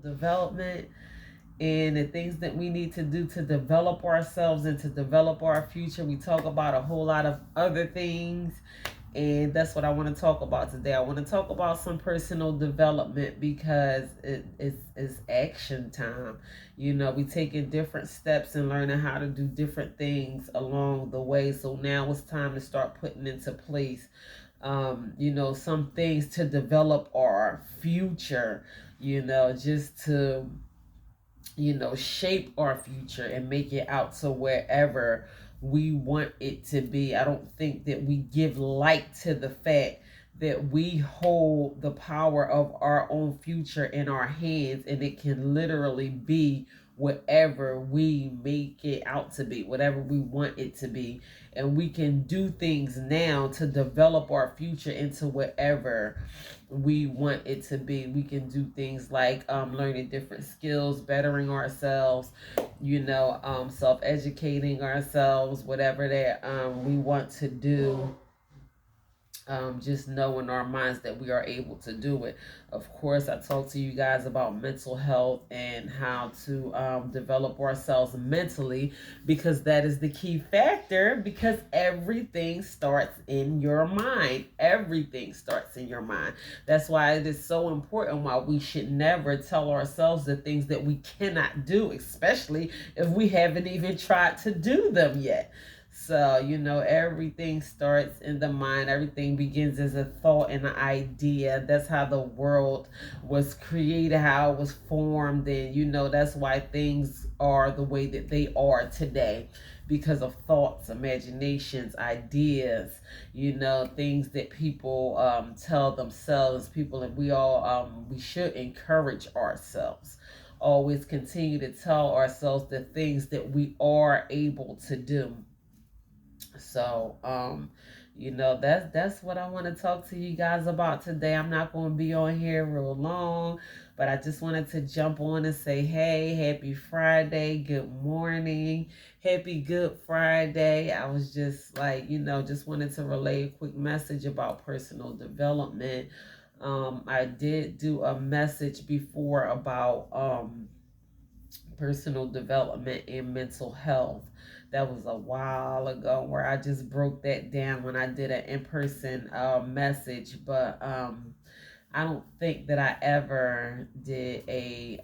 development and the things that we need to do to develop ourselves and to develop our future. We talk about a whole lot of other things, and that's what I want to talk about today. I want to talk about some personal development because it's action time. You know, we taking different steps and learning how to do different things along the way. So now it's time to start putting into place, some things to develop our future, just to shape our future and make it out to wherever we want it to be. I don't think that we give light to the fact that we hold the power of our own future in our hands, and it can literally be whatever we make it out to be, whatever we want it to be. And we can do things now to develop our future into whatever we want it to be. We can do things like learning different skills, bettering ourselves, self-educating ourselves, whatever that we want to do. Just know in our minds that we are able to do it. Of course, I talked to you guys about mental health and how to develop ourselves mentally, because that is the key factor, because everything starts in your mind. Everything starts in your mind. That's why it is so important, why we should never tell ourselves the things that we cannot do, especially if we haven't even tried to do them yet. So, everything starts in the mind. Everything begins as a thought and an idea. That's how the world was created, how it was formed. And, that's why things are the way that they are today, because of thoughts, imaginations, ideas, things that people tell themselves. People, and we should encourage ourselves. Always continue to tell ourselves the things that we are able to do. So, that's what I want to talk to you guys about today. I'm not going to be on here real long, but I just wanted to jump on and say, hey, happy Friday, good morning, happy Good Friday. I was just like, just wanted to relay a quick message about personal development. I did do a message before about personal development and mental health. That was a while ago, where I just broke that down when I did an in-person message. But I don't think that I ever did a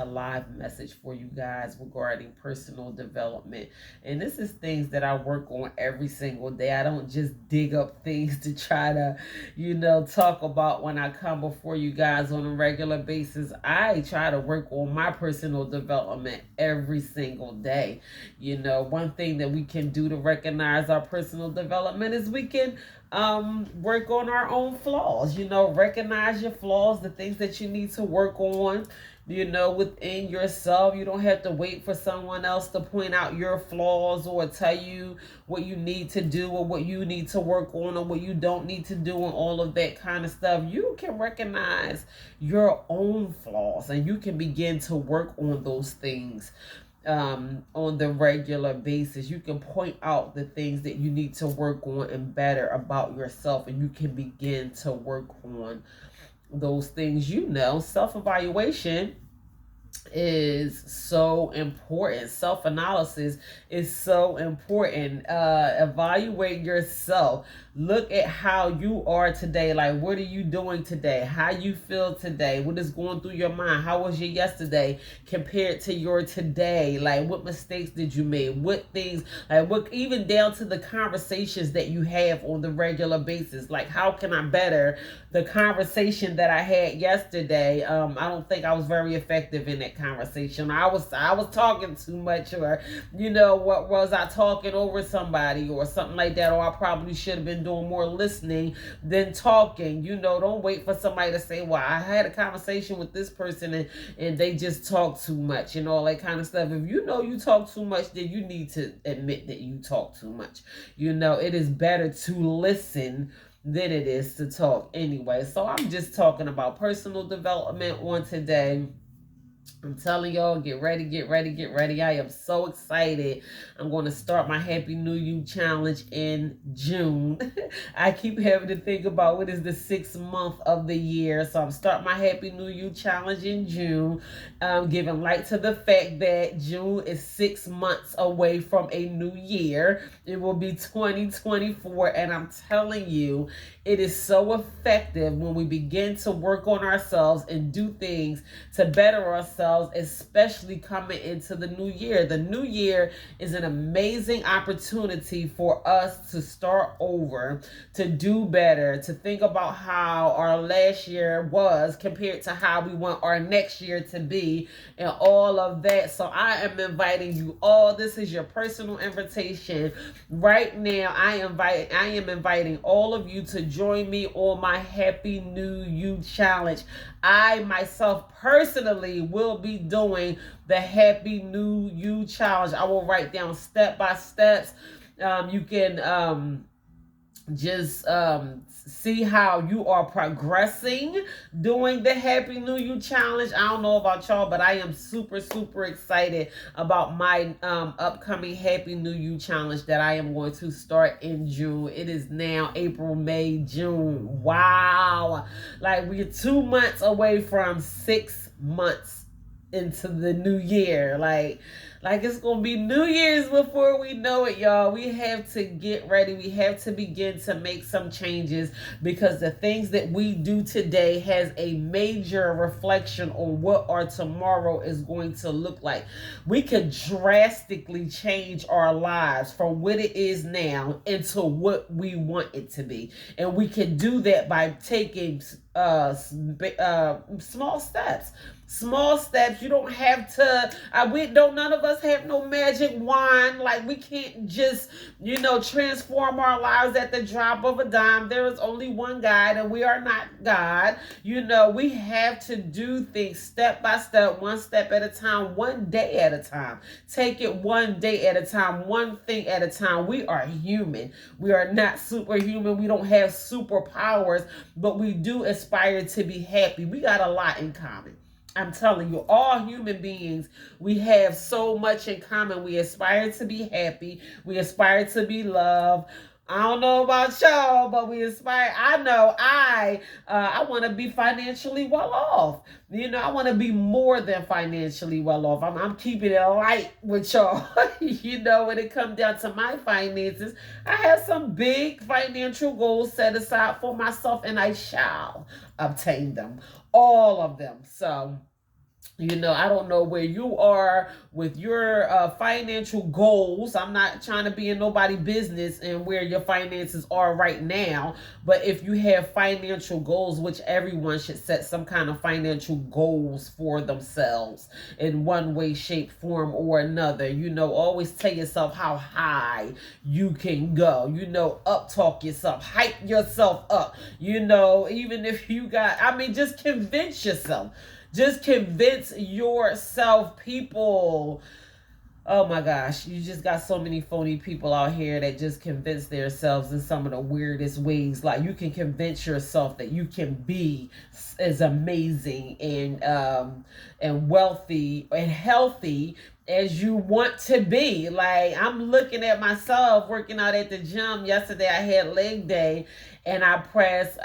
live message for you guys regarding personal development. And this is things that I work on every single day. I don't just dig up things to try to, talk about when I come before you guys on a regular basis. I try to work on my personal development every single day. One thing that we can do to recognize our personal development is we can work on our own flaws. Recognize your flaws, the things that you need to work on, within yourself. You don't have to wait for someone else to point out your flaws or tell you what you need to do or what you need to work on or what you don't need to do and all of that kind of stuff. You can recognize your own flaws and you can begin to work on those things on the regular basis. You can point out the things that you need to work on and better about yourself, and you can begin to work on those things. Self-evaluation is so important. Self-analysis is so important. Evaluate yourself. Look at how you are today. Like, what are you doing today? How you feel today? What is going through your mind? How was your yesterday compared to your today? Like, what mistakes did you make? What things, like, what, even down to the conversations that you have on the regular basis. Like, how can I better the conversation that I had yesterday? I don't think I was very effective in that conversation. I was talking too much, or what was I talking over somebody or something like that, or I probably should have been doing more listening than talking. Don't wait for somebody to say, well, I had a conversation with this person and they just talk too much and all that kind of stuff. If you talk too much, then you need to admit that you talk too much. It is better to listen than it is to talk anyway. So I'm just talking about personal development on today. I'm telling y'all, get ready, get ready, get ready. I am so excited. I'm going to start my Happy New You challenge in June. I keep having to think about what is the 6th month of the year. So I'm starting my Happy New You challenge in June. Giving light to the fact that June is 6 months away from a new year. It will be 2024. And I'm telling you, it is so effective when we begin to work on ourselves and do things to better ourselves, especially coming into the new year. The new year is an amazing opportunity for us to start over, to do better, to think about how our last year was compared to how we want our next year to be, and all of that. So I am inviting you all. This is your personal invitation right now. I am inviting all of you to join me on my Happy New You challenge. I myself personally will be doing the Happy New You challenge. I will write down step by steps. You can just see how you are progressing doing the Happy New You challenge. I don't know about y'all, but I am super, super excited about my upcoming Happy New You challenge that I am going to start in June. It is now April, May, June. Wow. Like, we're 2 months away from 6 months into the new year. Like it's gonna be New Year's before we know it, y'all. We have to get ready. We have to begin to make some changes, because the things that we do today has a major reflection on what our tomorrow is going to look like. We could drastically change our lives from what it is now into what we want it to be. And we can do that by taking small steps. Small steps. You don't have to, none of us have no magic wand. Like, we can't just, transform our lives at the drop of a dime. There is only one God, and we are not God. We have to do things step by step, one step at a time, one day at a time. Take it one day at a time, one thing at a time. We are human. We are not superhuman. We don't have superpowers, but we do aspire to be happy. We got a lot in common. I'm telling you, all human beings, we have so much in common. We aspire to be happy. We aspire to be loved. I don't know about y'all, but we aspire. I know I want to be financially well off. I want to be more than financially well off. I'm keeping it light with y'all. When it comes down to my finances, I have some big financial goals set aside for myself, and I shall obtain them, all of them. So, I don't know where you are with your financial goals. I'm not trying to be in nobody's business and where your finances are right now. But if you have financial goals, which everyone should set some kind of financial goals for themselves in one way, shape, form, or another. Always tell yourself how high you can go. Up talk yourself, hype yourself up. Even if you just convince yourself. Just convince yourself, people. Oh my gosh, you just got so many phony people out here that just convince themselves in some of the weirdest ways. Like, you can convince yourself that you can be as amazing and wealthy and healthy as you want to be. Like, I'm looking at myself working out at the gym yesterday. I had leg day, and I pressed,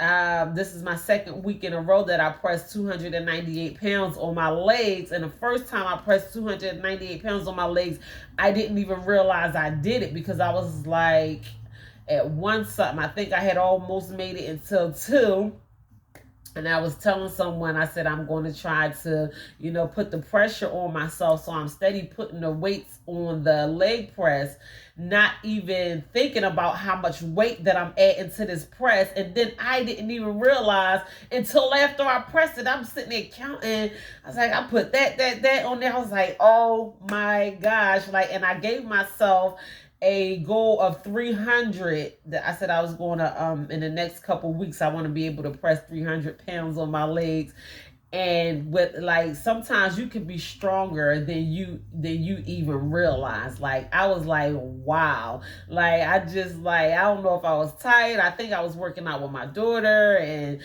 this is my second week in a row that I pressed 298 pounds on my legs. And the first time I pressed 298 pounds on my legs, I didn't even realize I did it, because I was like at one something. I think I had almost made it until 2. And I was telling someone, I said, I'm going to try to, put the pressure on myself. So I'm steady putting the weights on the leg press, not even thinking about how much weight that I'm adding to this press. And then I didn't even realize until after I pressed it. I'm sitting there counting. I was like, I put that on there. I was like, oh my gosh. And I gave myself a goal of 300. That I said I was going to in the next couple weeks, I want to be able to press 300 pounds on my legs. And with like sometimes you can be stronger than you even realize. Like I was like, wow. Like I just like I don't know if I was tired. I think I was working out with my daughter and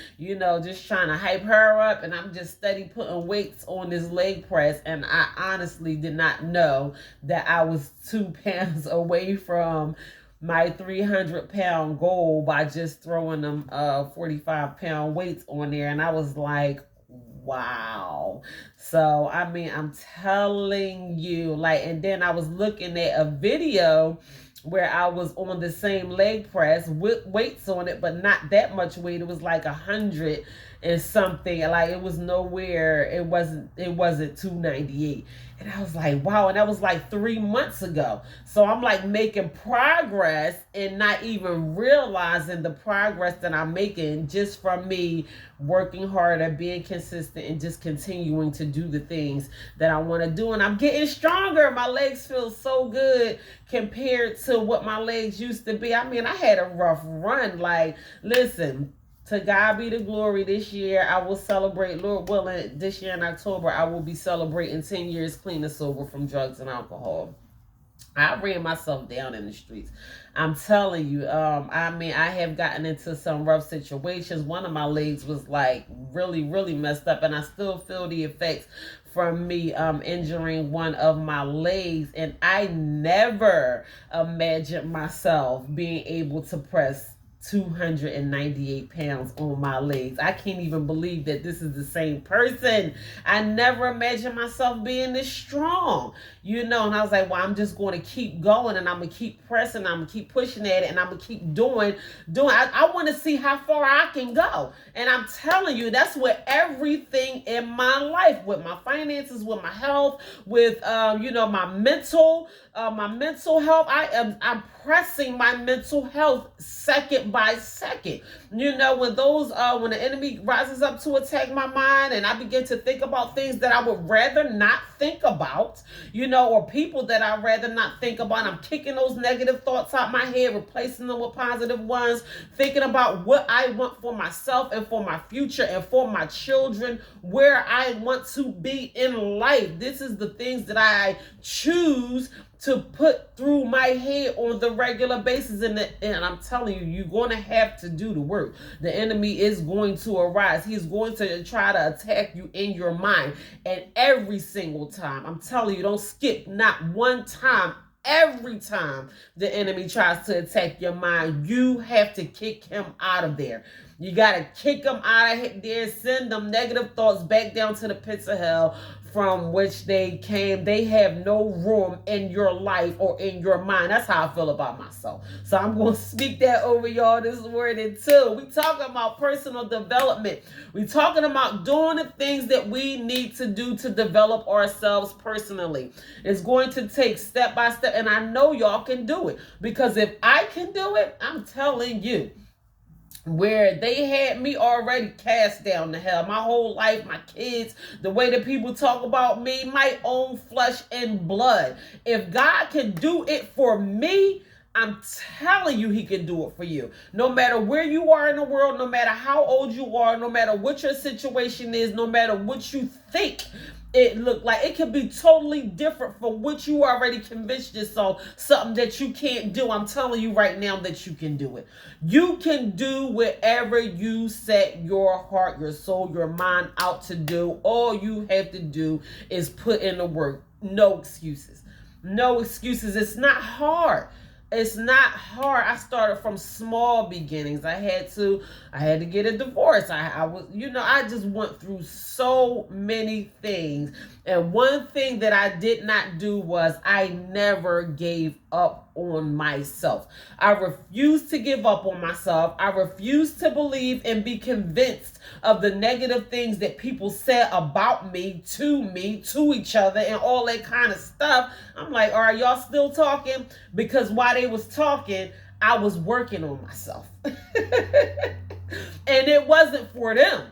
just trying to hype her up, and I'm just steady putting weights on this leg press, and I honestly did not know that I was 2 pounds away from my 300-pound goal by just throwing them 45-pound weights on there. And I was like, wow. So I mean, I'm telling you, like, and then I was looking at a video where I was on the same leg press with weights on it, but not that much weight. It was like 100 and something. Like it was nowhere. It wasn't 298. And I was like, wow. And that was like 3 months ago. So I'm like making progress and not even realizing the progress that I'm making just from me working harder, being consistent, and just continuing to do the things that I want to do. And I'm getting stronger. My legs feel so good compared to what my legs used to be. I mean, I had a rough run. Like, listen, to God be the glory. This year, I will celebrate, Lord willing, this year in October, I will be celebrating 10 years clean and sober from drugs and alcohol. I ran myself down in the streets. I'm telling you, I mean, I have gotten into some rough situations. One of my legs was like really, really messed up, and I still feel the effects from me injuring one of my legs. And I never imagined myself being able to press 298 pounds on my legs. I can't even believe that this is the same person. I never imagined myself being this strong, and I was like, well, I'm just going to keep going, and I'm going to keep pressing, I'm going to keep pushing at it, and I'm going to keep doing. I want to see how far I can go. And I'm telling you, that's with everything in my life, with my finances, with my health, with, my mental health. I'm pressing my mental health second by second. When the enemy rises up to attack my mind, and I begin to think about things that I would rather not think about, or people that I'd rather not think about, I'm kicking those negative thoughts out my head, replacing them with positive ones, thinking about what I want for myself and for my future and for my children, where I want to be in life. This is the things that I choose to put through my head on the regular basis. And I'm telling you, you're going to have to do the work. The enemy is going to arise. He's going to try to attack you in your mind. And every single time, I'm telling you, don't skip not one time. Every time the enemy tries to attack your mind, you have to kick him out of there. You got to kick them out of there, send them negative thoughts back down to the pits of hell from which they came. They have no room in your life or in your mind. That's how I feel about myself. So I'm going to speak that over y'all this morning too. We talking about personal development. We talking about doing the things that we need to do to develop ourselves personally. It's going to take step by step, and I know y'all can do it, because if I can do it, I'm telling you, where they had me already cast down to hell my whole life, my kids, the way that people talk about me, my own flesh and blood. If God can do it for me, I'm telling you, he can do it for you. No matter where you are in the world, no matter how old you are, no matter what your situation is, no matter what you think it looked like, it could be totally different from what you already convinced yourself, something that you can't do. I'm telling you right now that you can do it. You can do whatever you set your heart, your soul, your mind out to do. All you have to do is put in the work. No excuses. No excuses. It's not hard. It's not hard. I started from small beginnings. I had to get a divorce. I was, I just went through so many things. And one thing that I did not do was I never gave up on myself. I refused to give up on myself. I refused to believe and be convinced of the negative things that people said about me, to each other, and all that kind of stuff. I'm like, all right, y'all still talking? Because while they was talking, I was working on myself. And it wasn't for them.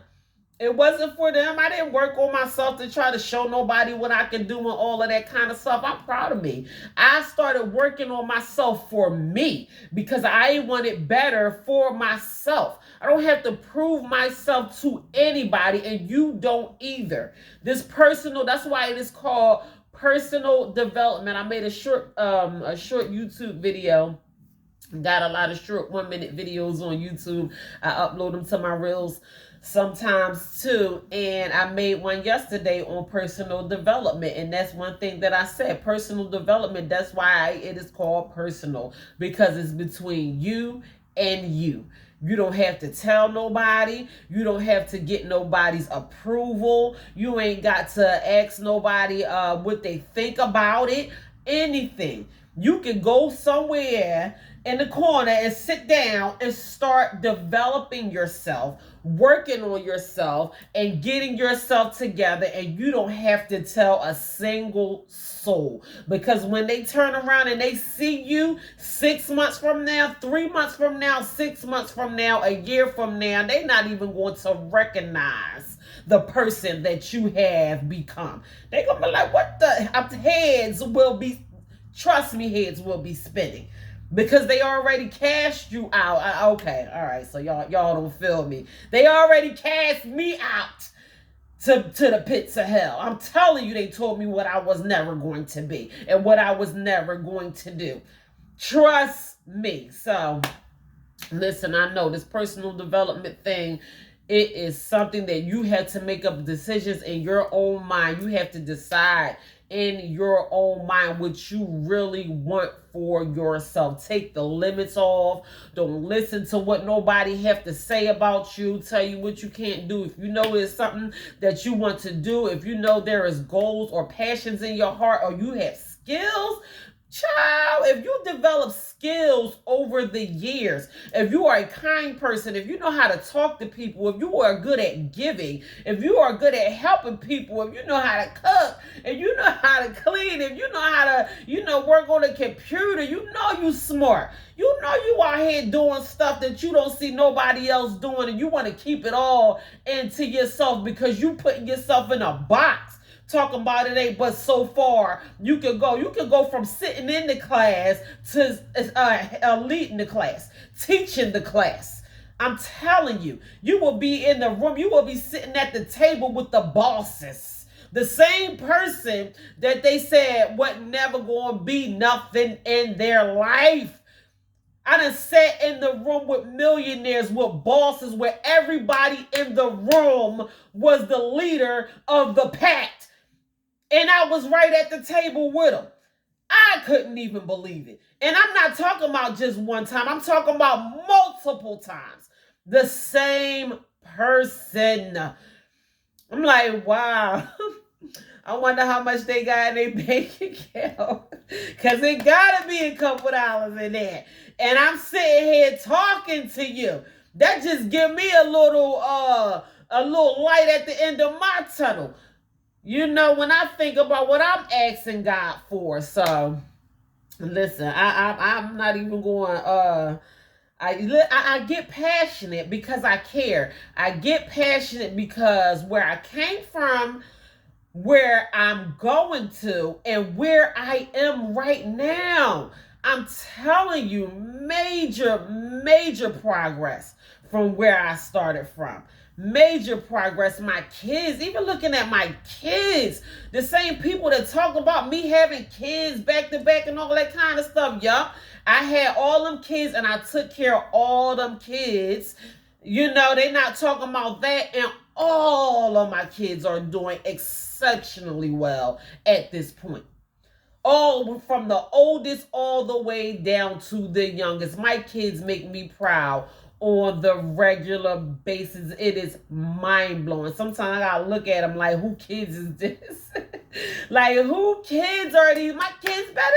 It wasn't for them. I didn't work on myself to try to show nobody what I can do and all of that kind of stuff. I'm proud of me. I started working on myself for me because I wanted better for myself. I don't have to prove myself to anybody, and you don't either. This personal, that's why it is called personal development. I made a short YouTube video. Got a lot of short 1 minute videos on YouTube. I upload them to my reels sometimes too, and I made one yesterday on personal development, and that's one thing that I said, personal development. That's why it is called personal, because it's between you and you. You don't have to tell nobody. You don't have to get nobody's approval. You ain't got to ask nobody what they think about it, anything. You can go somewhere in the corner and sit down and start developing yourself, working on yourself, and getting yourself together. And you don't have to tell a single soul, because when they turn around and they see you 6 months from now, 3 months from now, 6 months from now, a year from now, they're not even going to recognize the person that you have become. They're going to be like, what the? Heads will be, trust me, heads will be spinning. Because they already cast you out. Okay, all right. So y'all don't feel me. They already cast me out to the pits of hell. I'm telling you, they told me what I was never going to be and what I was never going to do. Trust me. So, listen, I know this personal development thing, it is something that you have to make up decisions in your own mind. You have to decide in your own mind what you really want for yourself. Take the limits off. Don't listen to what nobody have to say about you, tell you what you can't do. If you know it's something that you want to do, if you know there is goals or passions in your heart, or you have skills, child, if you develop skills over the years, if you are a kind person, if you know how to talk to people, if you are good at giving, if you are good at helping people, if you know how to cook, if you know how to clean, if you know how to, work on a computer, you know you smart. You know you out here doing stuff that you don't see nobody else doing, and you want to keep it all into yourself because you putting yourself in a box. Talking about it ain't but so far you can go. You can go from sitting in the class to leading the class, teaching the class. I'm telling you, you will be in the room. You will be sitting at the table with the bosses. The same person that they said what never going to be nothing in their life. I done sat in the room with millionaires, with bosses, where everybody in the room was the leader of the pack. And I was right at the table with them. I couldn't even believe it. And I'm not talking about just one time. I'm talking about multiple times. The same person. I'm like, wow. I wonder how much they got in their bank account. Because it got to be a couple dollars in there. And I'm sitting here talking to you. That just give me a little light at the end of my tunnel. When I think about what I'm asking God for. So, listen, I'm not even going, I get passionate because I care. I get passionate because where I came from, where I'm going to, and where I am right now, I'm telling you, major progress from where I started from. Major progress. My kids, even looking at my kids, the same people that talk about me having kids back to back and all that kind of stuff. Yup, I had all them kids and I took care of all them kids. They not talking about that, and all of my kids are doing exceptionally well at this point. All from the oldest all the way down to the youngest. My kids make me proud on the regular basis. It is mind-blowing. Sometimes I gotta look at them like, who kids is this? Like, who kids are these? My kids better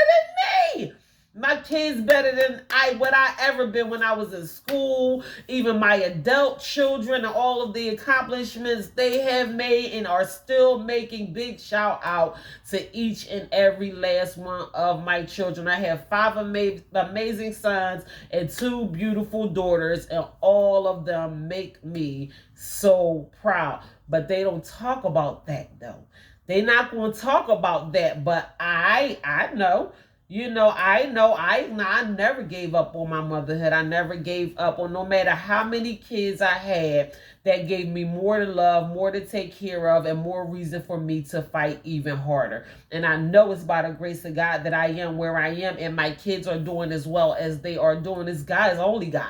than me. My kids better than what I ever been when I was in school. Even my adult children and all of the accomplishments they have made and are still making. Big shout out to each and every last one of my children. I have 5 amazing sons and 2 beautiful daughters, and all of them make me so proud. But they don't talk about that though. They're not going to talk about that. But I know. I never gave up on my motherhood. I never gave up on, no matter how many kids I had, that gave me more to love, more to take care of, and more reason for me to fight even harder. And I know it's by the grace of God that I am where I am, and my kids are doing as well as they are doing. This God is only God.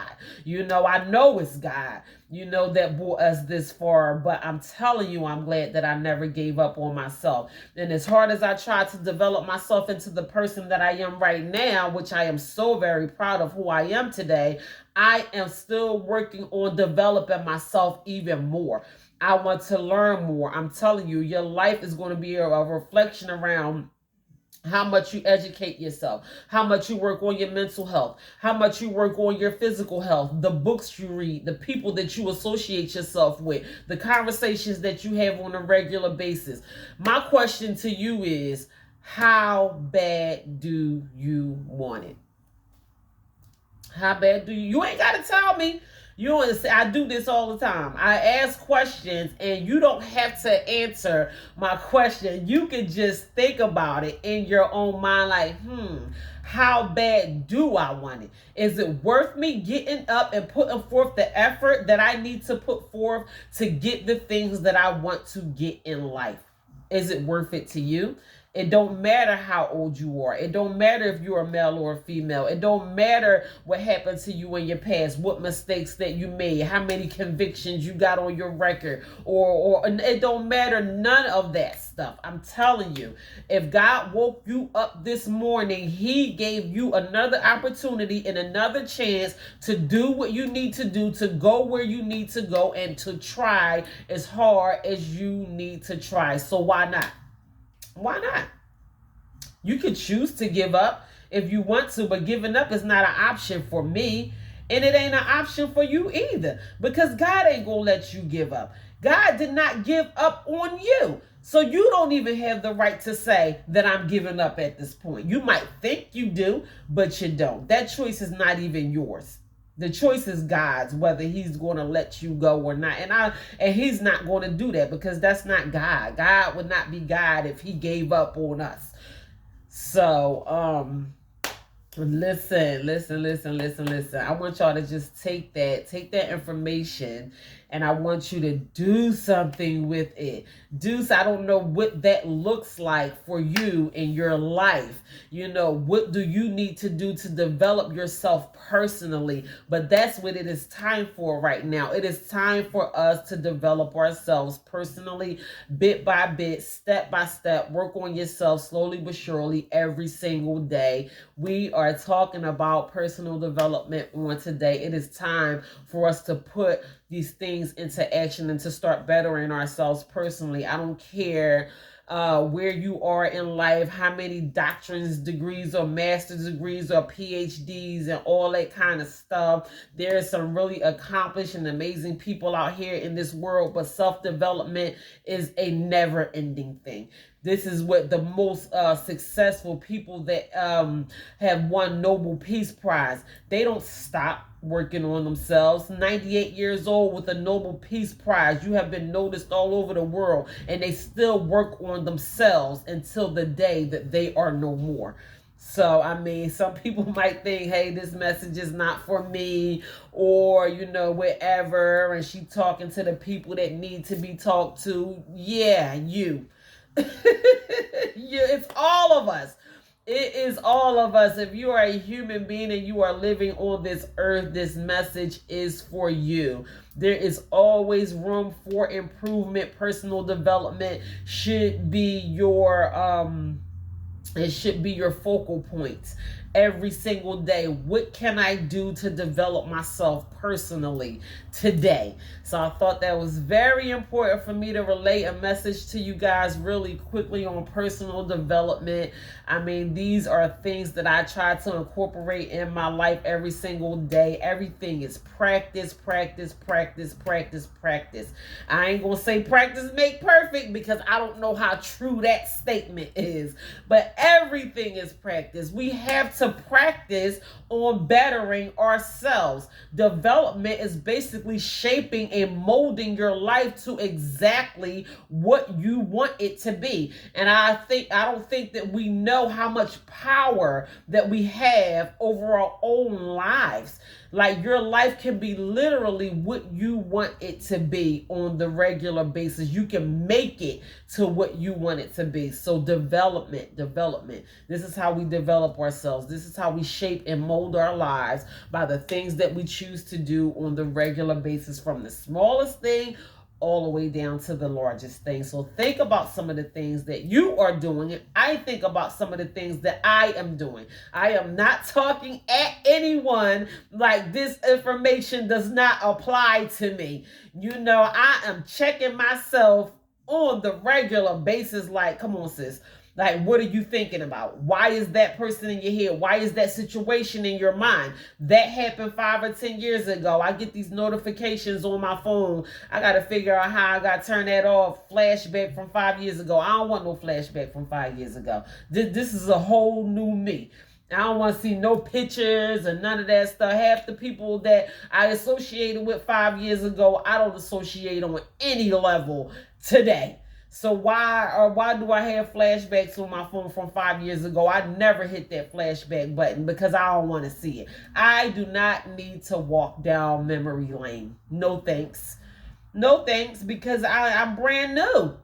I know it's God, that brought us this far. But I'm telling you, I'm glad that I never gave up on myself. And as hard as I tried to develop myself into the person that I am right now, which I am so very proud of who I am today, I am still working on developing myself even more. I want to learn more. I'm telling you, your life is going to be a reflection around how much you educate yourself, how much you work on your mental health, how much you work on your physical health, the books you read, the people that you associate yourself with, the conversations that you have on a regular basis. My question to you is, how bad do you want it? How bad do you ain't got to tell me. I do this all the time. I ask questions and you don't have to answer my question. You can just think about it in your own mind, like, how bad do I want it? Is it worth me getting up and putting forth the effort that I need to put forth to get the things that I want to get in life? Is it worth it to you? It don't matter how old you are. It don't matter if you're a male or a female. It don't matter what happened to you in your past, what mistakes that you made, how many convictions you got on your record, or it don't matter, none of that stuff. I'm telling you, if God woke you up this morning, he gave you another opportunity and another chance to do what you need to do, to go where you need to go, and to try as hard as you need to try. So why not? Why not? You could choose to give up if you want to, but giving up is not an option for me. And it ain't an option for you either, because God ain't going to let you give up. God did not give up on you. So you don't even have the right to say that I'm giving up at this point. You might think you do, but you don't. That choice is not even yours. The choice is God's, whether he's going to let you go or not. And he's not going to do that, because that's not God. God would not be God if he gave up on us. So, listen. I want y'all to just take that information, and I want you to do something with it. I don't know what that looks like for you in your life. What do you need to do to develop yourself personally? But that's what it is time for right now. It is time for us to develop ourselves personally, bit by bit, step by step. Work on yourself slowly but surely every single day. We are talking about personal development on today. It is time for us to put these things into action and to start bettering ourselves personally. I don't care where you are in life, how many doctorate's degrees or master's degrees or PhDs and all that kind of stuff. There's some really accomplished and amazing people out here in this world, but self-development is a never-ending thing. This is what the most successful people that have won Nobel Peace Prize, they don't stop working on themselves. 98 years old with a Nobel Peace Prize. You have been noticed all over the world, and they still work on themselves until the day that they are no more. So, some people might think, hey, this message is not for me, or, whatever, and she talking to the people that need to be talked to. Yeah, you. It's all of us. It is all of us. If you are a human being and you are living on this earth, this message is for you. There is always room for improvement. Personal development should be your It should be your focal points every single day. What can I do to develop myself personally today? So I thought that was very important for me to relay a message to you guys really quickly on personal development. I mean, these are things that I try to incorporate in my life every single day. Everything is practice, practice, practice, practice, practice. I ain't gonna say practice make perfect, because I don't know how true that statement is, but everything is practice. We have to practice on bettering ourselves. Development is basically shaping and molding your life to exactly what you want it to be. And I don't think that we know how much power that we have over our own lives. Like, your life can be literally what you want it to be on the regular basis. You can make it to what you want it to be. So development. This is how we develop ourselves. This is how we shape and mold our lives, by the things that we choose to do on the regular basis, from the smallest thing all the way down to the largest thing. So think about some of the things that you are doing, and I think about some of the things that I am doing. I am not talking at anyone, like this information does not apply to me. I am checking myself on the regular basis. Like, come on, sis. Like, what are you thinking about? Why is that person in your head? Why is that situation in your mind? That happened 5 or 10 years ago. I get these notifications on my phone. I got to figure out how I got to turn that off. Flashback from 5 years ago. I don't want no flashback from 5 years ago. This is a whole new me. I don't want to see no pictures and none of that stuff. Half the people that I associated with 5 years ago, I don't associate on any level today. So why do I have flashbacks on my phone from 5 years ago? I never hit that flashback button because I don't want to see it. I do not need to walk down memory lane. No thanks. No thanks, because I'm brand new.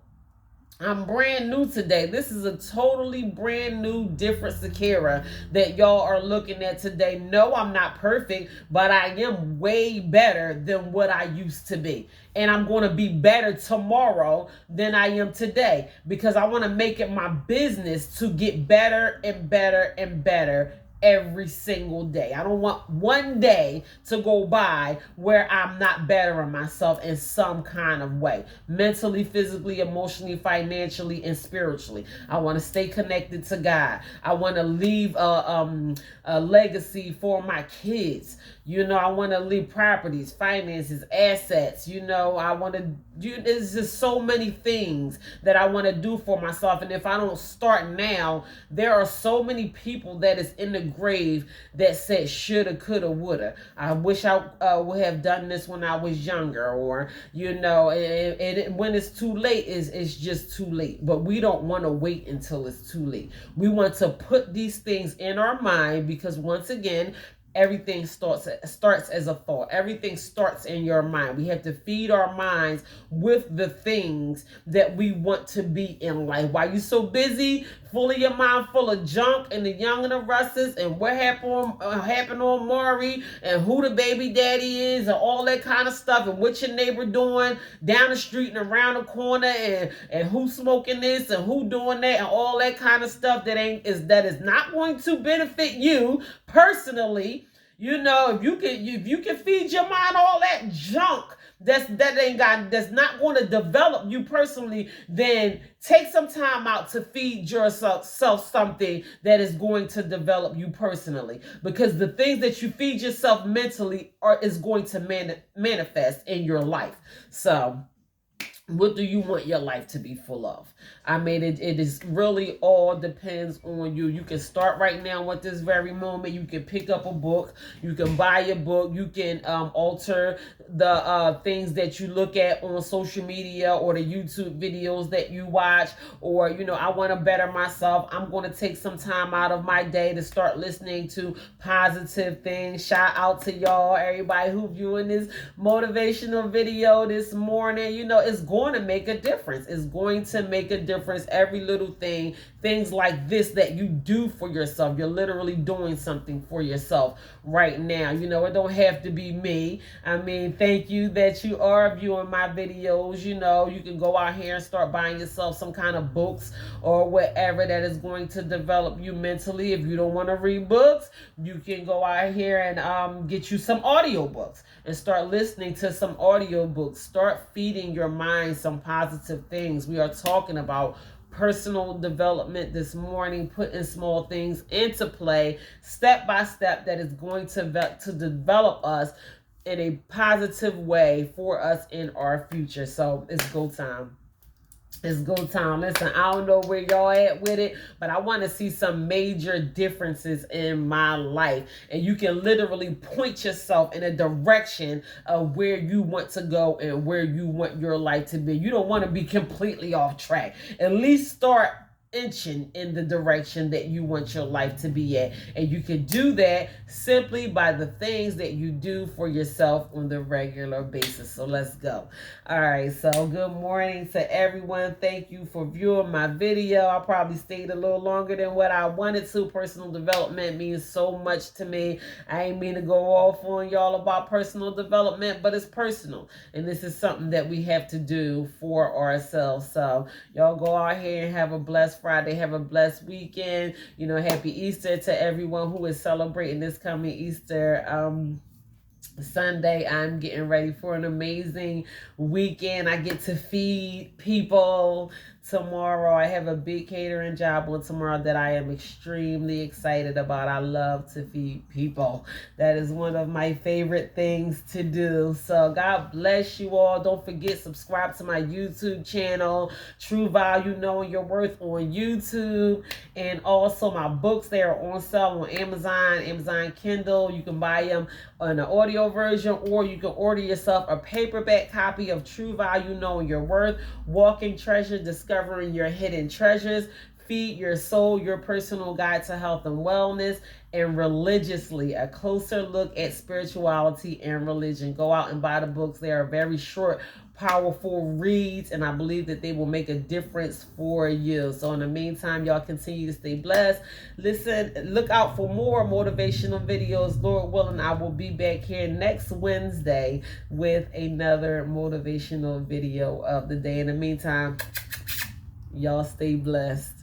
I'm brand new today. This is a totally brand new, different Sakira that y'all are looking at today. No, I'm not perfect, but I am way better than what I used to be. And I'm going to be better tomorrow than I am today, because I want to make it my business to get better and better and better every single day. I don't want one day to go by where I'm not bettering myself in some kind of way, mentally, physically, emotionally, financially, and spiritually. I want to stay connected to God. I want to leave a legacy for my kids. I want to leave properties, finances, assets. I want to do, there's just so many things that I want to do for myself. And if I don't start now, there are so many people that is in the grave that said shoulda, coulda, woulda. I wish I would have done this when I was younger, or, when it's too late, it's just too late. But we don't want to wait until it's too late. We want to put these things in our mind, because once again, everything starts as a thought. Everything starts in your mind. We have to feed our minds with the things that we want to be in life. Why you so busy, full of your mind, full of junk and the young and the restless, and what happened on Maury, and who the baby daddy is, and all that kind of stuff, and what your neighbor doing down the street and around the corner, and who smoking this and who doing that, and all that kind of stuff that is not going to benefit you personally. If you can feed your mind all that junk that's not going to develop you personally, then take some time out to feed yourself something that is going to develop you personally, because the things that you feed yourself mentally is going to manifest in your life. So what do you want your life to be full of? I mean, it is really all depends on you. You can start right now at this very moment. You can pick up a book. You can buy a book. You can alter the things that you look at on social media, or the YouTube videos that you watch. Or, I want to better myself. I'm going to take some time out of my day to start listening to positive things. Shout out to y'all, everybody who viewing this motivational video this morning. It's going to make a difference. It's going to make a difference. Every little thing, things like this that you do for yourself, you're literally doing something for yourself right now. You know, it don't have to be me. I mean, thank you that you are viewing my videos. You know, you can go out here and start buying yourself some kind of books or whatever that is going to develop you mentally. If you don't want to read books, you can go out here and get you some audiobooks and start listening to some audiobooks. Start feeding your mind some positive things. We are talking about personal development this morning, putting small things into play step by step that is going to develop us in a positive way for us in our future. So it's go time. It's go time. Listen, I don't know where y'all at with it, but I want to see some major differences in my life. And you can literally point yourself in a direction of where you want to go and where you want your life to be. You don't want to be completely off track. At least start inching in the direction that you want your life to be at. And you can do that simply by the things that you do for yourself on the regular basis. So let's go. All right, so good morning to everyone. Thank you for viewing my video. I probably stayed a little longer than what I wanted to. Personal development means so much to me. I ain't mean to go off on y'all about personal development, but it's personal, and this is something that we have to do for ourselves. So y'all go out here and have a blessed Friday. Have a blessed weekend. You know, happy Easter to everyone who is celebrating this coming Easter Sunday. I'm getting ready for an amazing weekend. I get to feed people tomorrow. I have a big catering job on tomorrow that I am extremely excited about. I love to feed people. That is one of my favorite things to do. So God bless you all. Don't forget, subscribe to my YouTube channel, True Value Knowing Your Worth on YouTube. And also my books, they are on sale on Amazon Kindle. You can buy them in an audio version, or you can order yourself a paperback copy of True Value Knowing Your Worth, Walking Treasure, Discovering Your Hidden Treasures, Feed Your Soul, Your Personal Guide to Health and Wellness, and Religiously, a closer look at spirituality and religion. Go out and buy the books. They are very short, powerful reads, and I believe that they will make a difference for you. So in the meantime, y'all continue to stay blessed. Listen, look out for more motivational videos. Lord willing, I will be back here next Wednesday with another motivational video of the day. In the meantime, y'all stay blessed.